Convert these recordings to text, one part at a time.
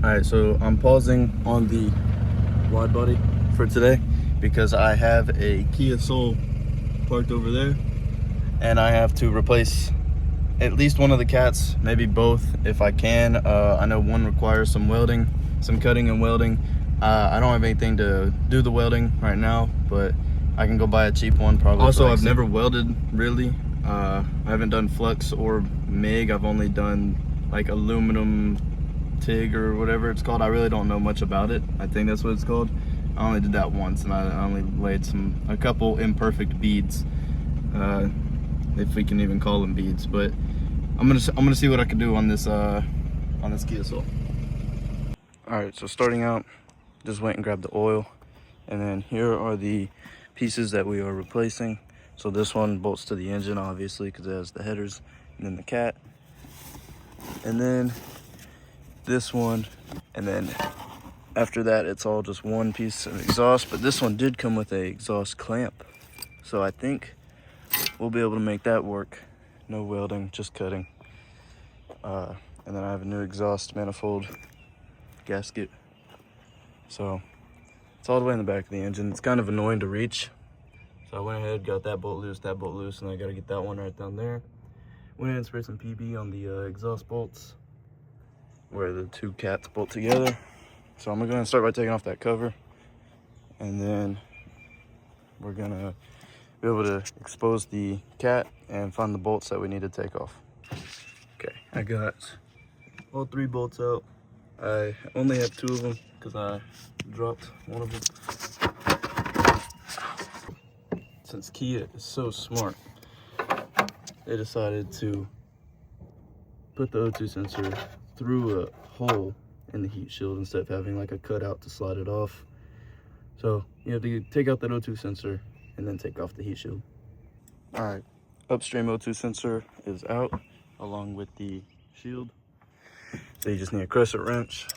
Alright, so I'm pausing on the wide body for today because I have a Kia Soul parked over there and I have to replace at least one of the cats, maybe both if I can. I know one requires some welding, some cutting and welding. I don't have anything to do the welding right now, but I can go buy a cheap one probably. Also, I've never welded really. I haven't done flux or MIG. I've only done like aluminum TIG or whatever it's called. I really don't know much about it. I think that's what it's called. I only did that once, and I only laid a couple imperfect beads, if we can even call them beads. But I'm gonna see what I can do on this Kia Soul. All right, so starting out, just went and grabbed the oil, and then here are the pieces that we are replacing. So this one bolts to the engine, obviously, because it has the headers, and then the cat, and then this one, and then after that it's all just one piece of exhaust. But this one did come with a exhaust clamp, so I think we'll be able to make that work. No welding, just cutting. And then I have a new exhaust manifold gasket, so it's all the way in the back of the engine. It's kind of annoying to reach, so I went ahead, got that bolt loose, and I got to get that one right down there. Went ahead and sprayed some PB on the exhaust bolts where the two cats bolt together. So I'm gonna start by taking off that cover, and then we're gonna be able to expose the cat and find the bolts that we need to take off. Okay, I got all three bolts out. I only have two of them because I dropped one of them. Since Kia is so smart, they decided to put the O2 sensor through a hole in the heat shield instead of having like a cutout to slide it off. So you have to take out that O2 sensor and then take off the heat shield. All right, upstream O2 sensor is out along with the shield. So you just need a crescent wrench,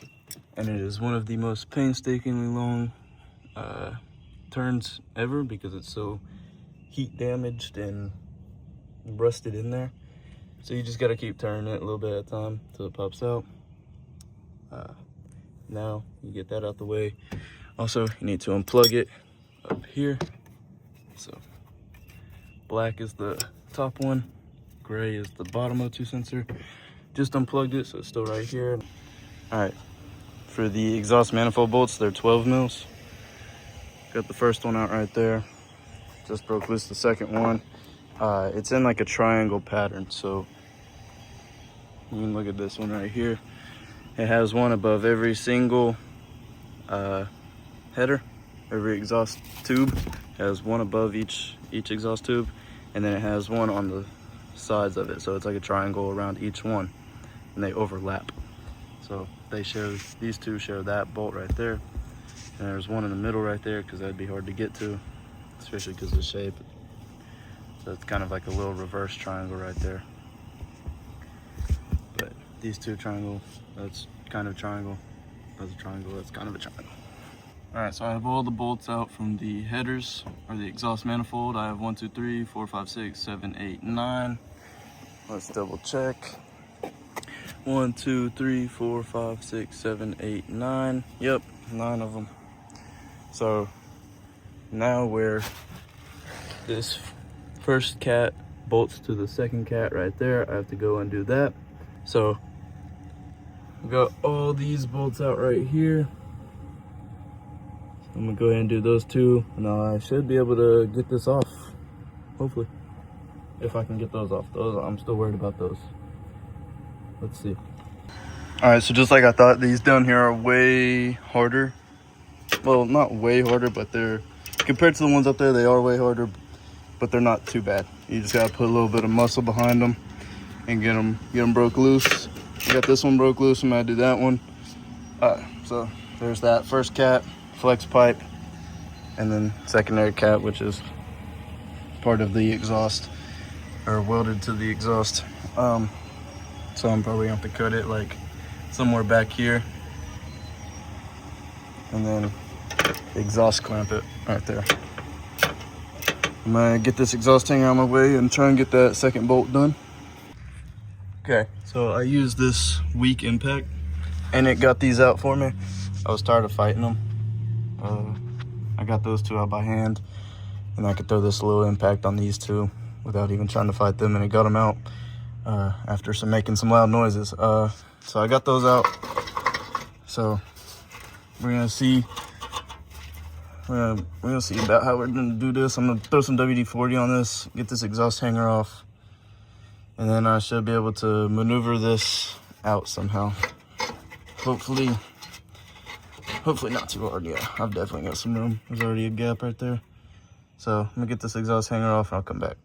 and it is one of the most painstakingly long turns ever because it's so heat damaged and rusted in there. So you just got to keep turning it a little bit at a time until it pops out. Now you get that out the way. Also, you need to unplug it up here. So black is the top one, gray is the bottom O2 sensor. Just unplugged it, so it's still right here. All right, for the exhaust manifold bolts, they're 12 mils. Got the first one out right there. Just broke loose the second one. It's in like a triangle pattern, so you can look at this one right here. It has one above every single header, every exhaust tube. It has one above each exhaust tube, and then it has one on the sides of it. So it's like a triangle around each one, and they overlap. So these two share that bolt right there, and there's one in the middle right there because that'd be hard to get to, especially because of the shape. So it's kind of like a little reverse triangle right there. But these two triangles, that's kind of a triangle. That's a triangle, that's kind of a triangle. All right, so I have all the bolts out from the headers, or the exhaust manifold. I have 1, 2, 3, 4, 5, 6, 7, 8, 9. Let's double check. 1, 2, 3, 4, 5, 6, 7, 8, 9. Yep, 9 of them. So now where this first cat bolts to the second cat right there, I have to go and do that. So we got all these bolts out right here. I'm gonna go ahead and do those two, and I should be able to get this off, hopefully, if I can get those off. Those, I'm still worried about those. Let's see. All right, so just like I thought, these down here are way harder. Well, not way harder, but they're, compared to the ones up there, they are way harder, but they're not too bad. You just gotta put a little bit of muscle behind them and get them broke loose. I got this one broke loose. I'm gonna do that one. So there's that first cat, flex pipe, and then secondary cat, which is part of the exhaust, or welded to the exhaust. So I'm probably gonna have to cut it like somewhere back here, and then exhaust clamp it right there. I'm gonna get this exhaust hanger out of my way and try and get that second bolt done. Okay, so I use this weak impact and it got these out for me. I was tired of fighting them. I got those two out by hand, and I could throw this little impact on these two without even trying to fight them, and it got them out after making some loud noises. So I got those out. So we're gonna see. We're gonna see about how we're gonna do this. I'm gonna throw some WD-40 on this, get this exhaust hanger off, and then I should be able to maneuver this out somehow. Hopefully not too hard. Yeah, I've definitely got some room. There's already a gap right there. So I'm gonna get this exhaust hanger off and I'll come back.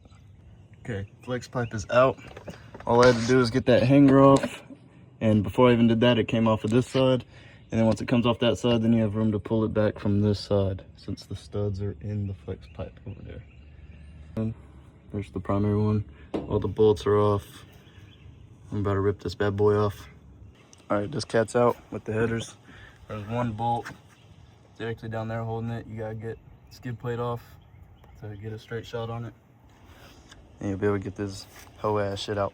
Okay, flex pipe is out. All I had to do is get that hanger off. And before I even did that, it came off of this side. And then once it comes off that side, then you have room to pull it back from this side, since the studs are in the flex pipe over there. And there's the primary one. All the bolts are off. I'm about to rip this bad boy off. All right, this cat's out with the headers. There's one bolt directly down there holding it. You gotta get skid plate off to get a straight shot on it. And you'll be able to get this hoe ass shit out.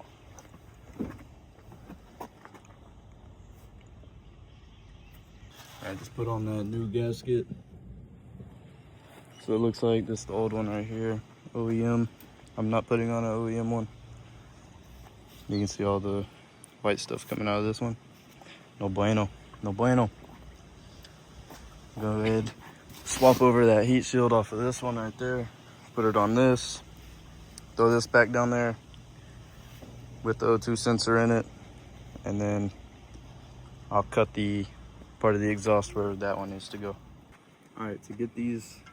I just put on that new gasket. So it looks like this is the old one right here, OEM. I'm not putting on an OEM one. You can see all the white stuff coming out of this one. No bueno, no bueno. Go ahead, swap over that heat shield off of this one right there. Put it on this. Throw this back down there with the O2 sensor in it. And then I'll cut the part of the exhaust where that one needs to go. All right, to get these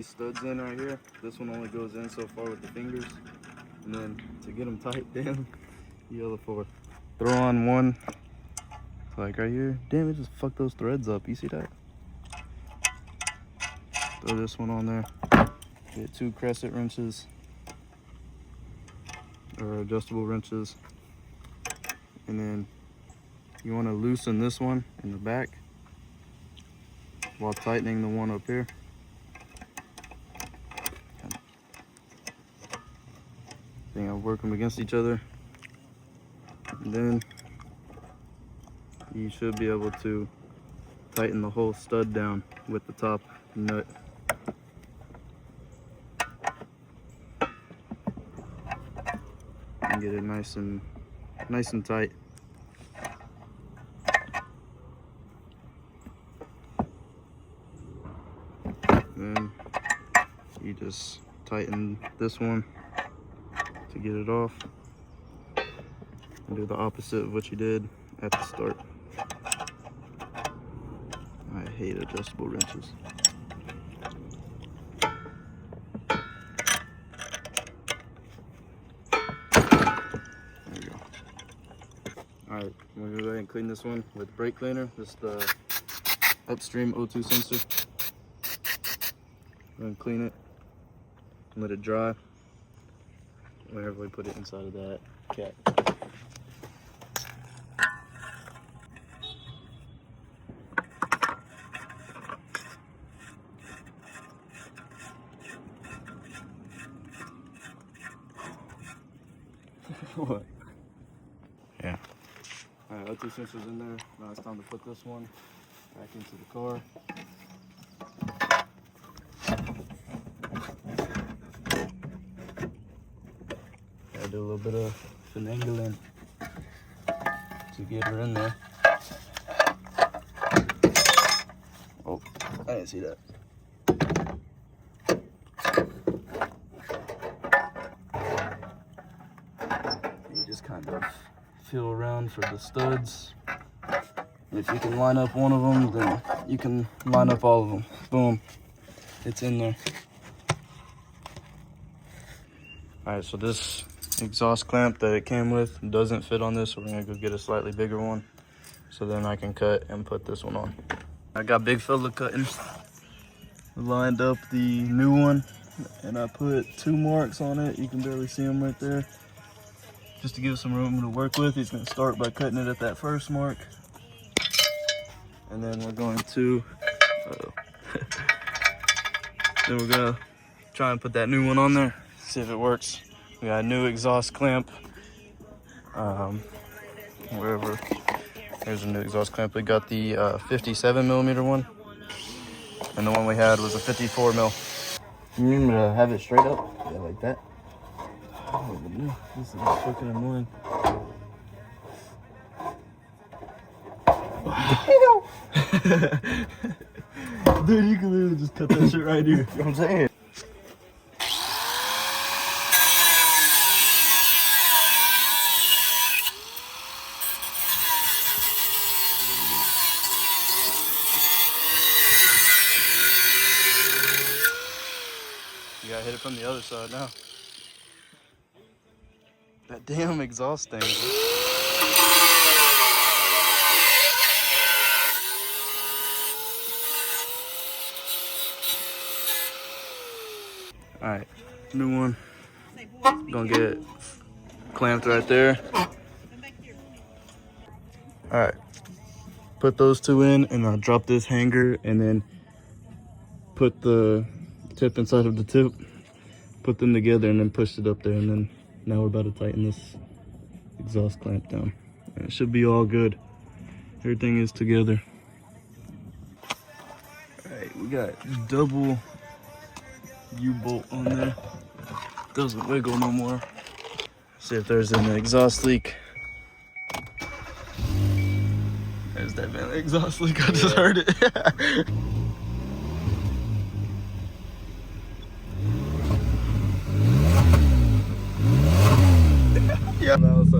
studs in right here, this one only goes in so far with the fingers, and then to get them tight down, the other four. Throw on one, like right here. Damn, it just fucked those threads up. You see that? Throw this one on there. Get 2 crescent wrenches, or adjustable wrenches, and then you want to loosen this one in the back while tightening the one up here. Then I'll work them against each other. And then you should be able to tighten the whole stud down with the top nut. And get it nice and tight. Then you just tighten this one to get it off, and do the opposite of what you did at the start. I hate adjustable wrenches. There you go. Alright, I'm gonna go ahead and clean this one with brake cleaner. This is the upstream O2 sensor. I'm gonna clean it and let it dry whenever we put it inside of that cat. What? Yeah. Alright, O2 sensor's in there. Now it's time to put this one back into the car. Gotta do a little bit of finagling to get her in there. Oh, I didn't see that. You just kind of feel around for the studs. If you can line up one of them, then you can line up all of them. Boom, it's in there. All right, so this exhaust clamp that it came with doesn't fit on this, so we're gonna go get a slightly bigger one, so then I can cut and put this one on. I got big fella cutting. Lined up the new one, and I put 2 marks on it. You can barely see them right there, just to give some room to work with. He's gonna start by cutting it at that first mark, and then we're going to then we're gonna try and put that new one on there, see if it works. We got a new exhaust clamp, wherever Here's a new exhaust clamp. We got the 57 millimeter one, and the one we had was a 54 mil. You need me to have it straight up? Yeah, like that. Oh, no. This is fucking annoying. Dude, you can literally just cut that shit right here. You know what I'm saying? You gotta hit it from the other side now. That damn exhaust thing. Alright, new one. Gonna get it clamped right there. Alright, put those two in, and I'll drop this hanger, and then put the tip inside of the tip, put them together, and then push it up there. And then now we're about to tighten this exhaust clamp down. And it should be all good. Everything is together. Alright, we got double U-bolt on there. Doesn't wiggle no more. See if there's an exhaust leak. There's that man, exhaust leak. I just heard it. Yeah. That was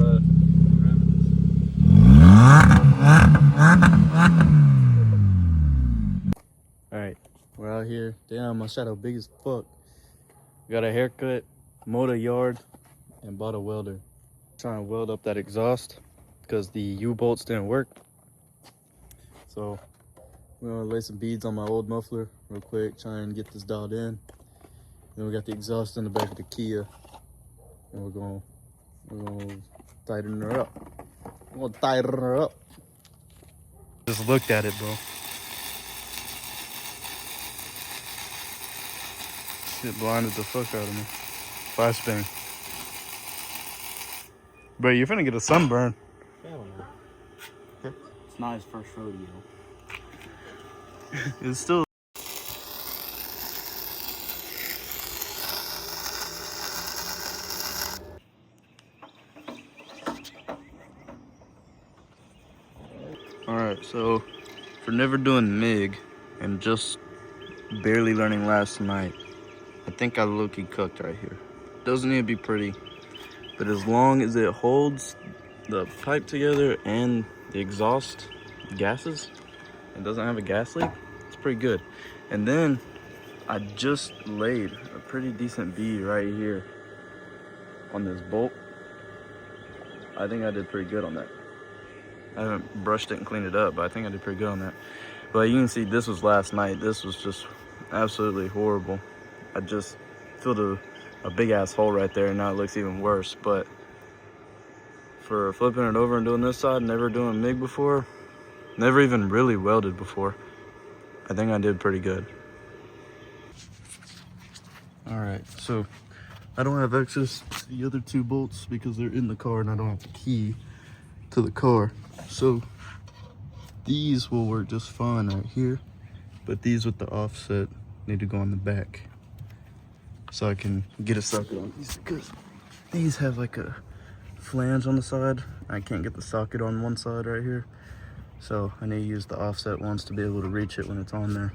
Alright, we're out here. Damn, my shadow big as fuck. Got a haircut, mowed a yard, and bought a welder. Trying to weld up that exhaust because the U-bolts didn't work. So we're gonna lay some beads on my old muffler real quick, try and get this dialed in. Then we got the exhaust in the back of the Kia, and we're gonna tighten her up. We're gonna tighten her up. Just looked at it, bro. Shit blinded the fuck out of me. Flashbang. Bro, you're finna get a sunburn. Hell no. It's not his first rodeo. It's still. Alright, so for never doing MIG and just barely learning last night, I think I low-key cooked right here. Doesn't need to be pretty, but as long as it holds the pipe together and the exhaust gases, it doesn't have a gas leak, it's pretty good. And then I just laid a pretty decent bead right here on this bolt. I think I did pretty good on that. I haven't brushed it and cleaned it up, but I think I did pretty good on that. But you can see this was last night. This was just absolutely horrible. I just filled a big ass hole right there, and now it looks even worse. But for flipping it over and doing this side, never doing MIG before, never even really welded before, I think I did pretty good. All right, so I don't have access to the other two bolts because they're in the car and I don't have the key to the car. So these will work just fine right here, but these with the offset need to go on the back so I can get a socket on these, because these have like a flange on the side. I can't get the socket on one side right here, so I need to use the offset ones to be able to reach it when it's on there.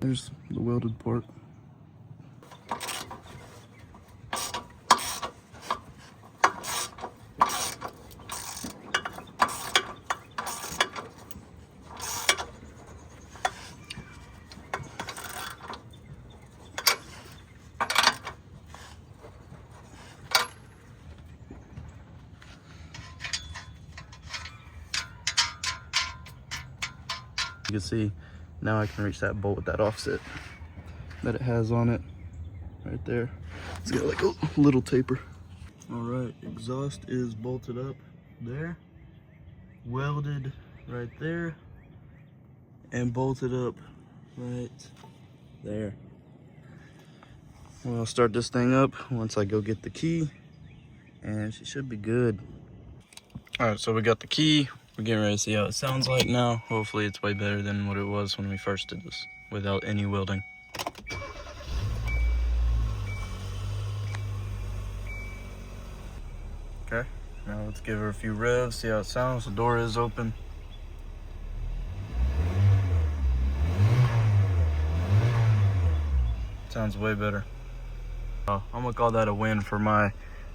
There's the welded part. You can see now I can reach that bolt with that offset that it has on it right there. It's got like a little taper. All right, exhaust is bolted up there, welded right there, and bolted up right there. Well, I'll start this thing up once I go get the key, and she should be good. All right, so we got the key, We're getting ready to see how it sounds like now. Hopefully it's way better than what it was when we first did this without any welding. Okay, now let's give her a few revs, see how it sounds. The door is open. Sounds way better. I'm gonna call that a win for my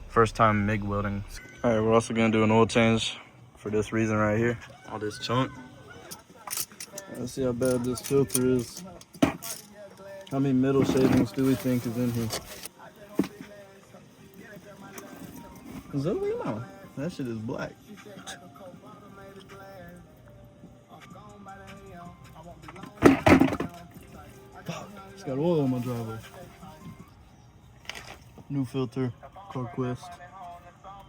first time MIG welding. All right, we're also gonna do an oil change for this reason right here. All this chunk. Let's see how bad this filter is. How many metal shavings do we think is in here? Is that what? That shit is black. It's got oil on my driveway. New filter, Carquest.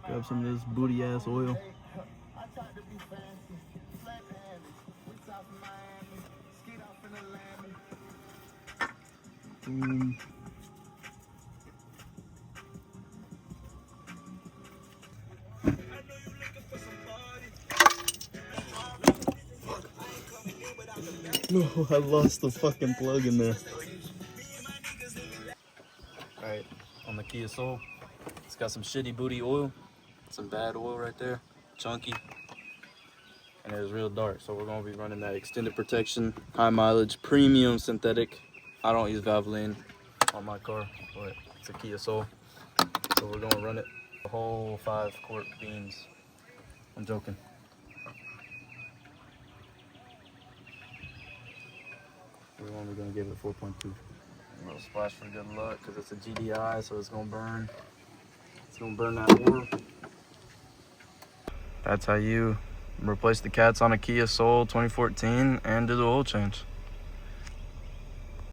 Grab some of this booty ass oil. Boom. No, I lost the fucking plug in there. Alright, on the Kia Soul, it's got some shitty booty oil, some bad oil right there, chunky, and it is real dark. So we're gonna be running that extended protection, high mileage, premium synthetic. I don't use Valvoline on my car, but it's a Kia Soul. So we're gonna run it the whole 5-quart beans. I'm joking. We're only gonna give it 4.2. A little splash for good luck, because it's a GDI, so it's gonna burn. It's gonna burn that ore. That's how you replace the cats on a Kia Soul 2014 and do the oil change.